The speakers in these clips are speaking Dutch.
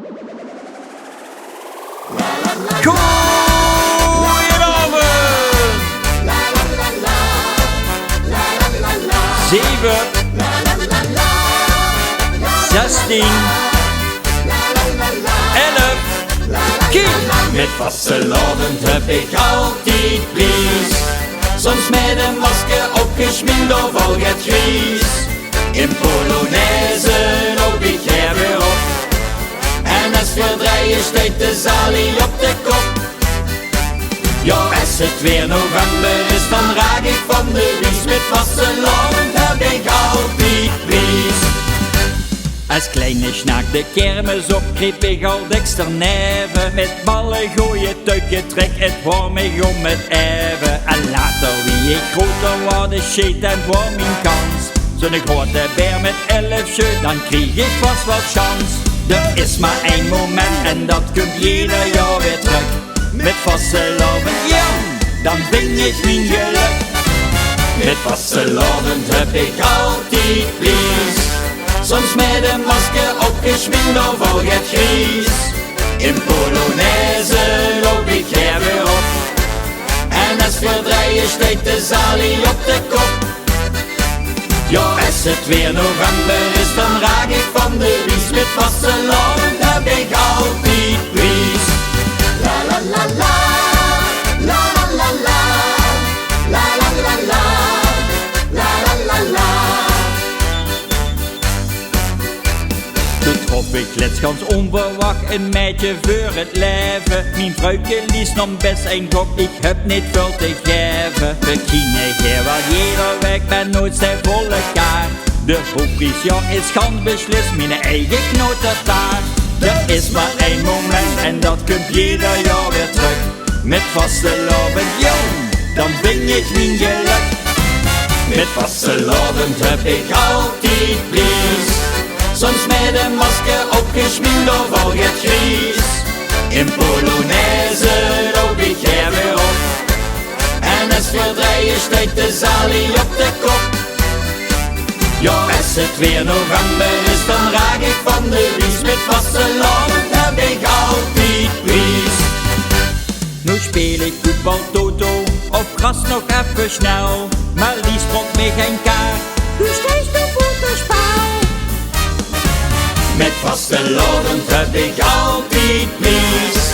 Goedenavond! 7, 16, 11, kies! Met vastelavond heb ik altijd prijs. Soms met een masker opgesminkt of al het gries. In Polonaise loop ik her weer op. En als verdrijen steekt de zalie op de kop. Ja, als het weer november is, dan raak ik van de wies. Met vastelavond heb ik altijd prijs. Als kleine snaak de kermis op, greep ik al dexterneven. Met ballen gooien, tuiken, trek het voor mij om het even. En later, wie ik groter word, de shit en voor mijn kans. Zo'n grote beer met 11 shit, dan kreeg ik vast wat chance. Er is maar één moment en dat komt ieder jaar weer terug. Met vastelavond, ja, dan vind ik mijn geluk. Met vastelavond heb ik altijd prijs. Soms met een masker opgesminkt of al het gries. In Polonaise loop ik her weer op. En als verdrijen steekt de zalie op de kop. Ja, als het weer november is, dan raak ik van de wies. Met vastelavond heb ik altijd prijs. La la la la, la la la la, la la la la, la la la la. Of ik kletsgans onverwacht een meidje voor het leven. Mijn vrouwtje liest nog best een gok, ik heb niet veel te geven. We kiezen hier wel jeder weg, ben nooit zijn volle kaart. De hoofdprijs, ja, is gans beslist, mijn eigen knotertaart. Er is maar één moment en dat komt ieder jaar weer terug. Met vastelavond, jong, dan vind ik mijn geluk. Met vastelavond heb ik altijd prijs. Soms met een masker opgesminkt of al het gries. In Polonaise loop ik her weer op. En als verdrijen steekt de zalie op de kop. Ja, als het weer november is, dan raak ik van de wies. Met vastelavond heb ik altijd prijs. Nu speel ik voetbal toto, of gras nog even snel. Maar Lies brengt me geen kaart, dus steeds de voetenspel. Met vastelavond heb ik altijd prijs.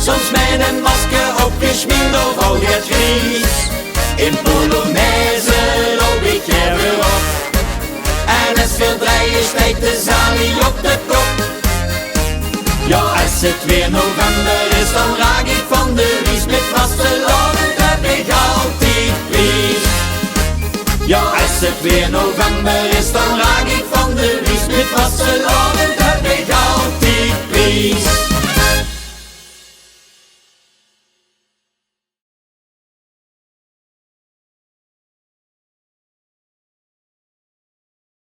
Soms met een masker opgesminkt of al het gries. In Polonaise loop ik her weer op. En als verdrijen steekt de zalie op de kop. Ja, als het weer november is, dan raak ik van de wies. Met vastelavond heb ik altijd prijs. Ja, als het weer november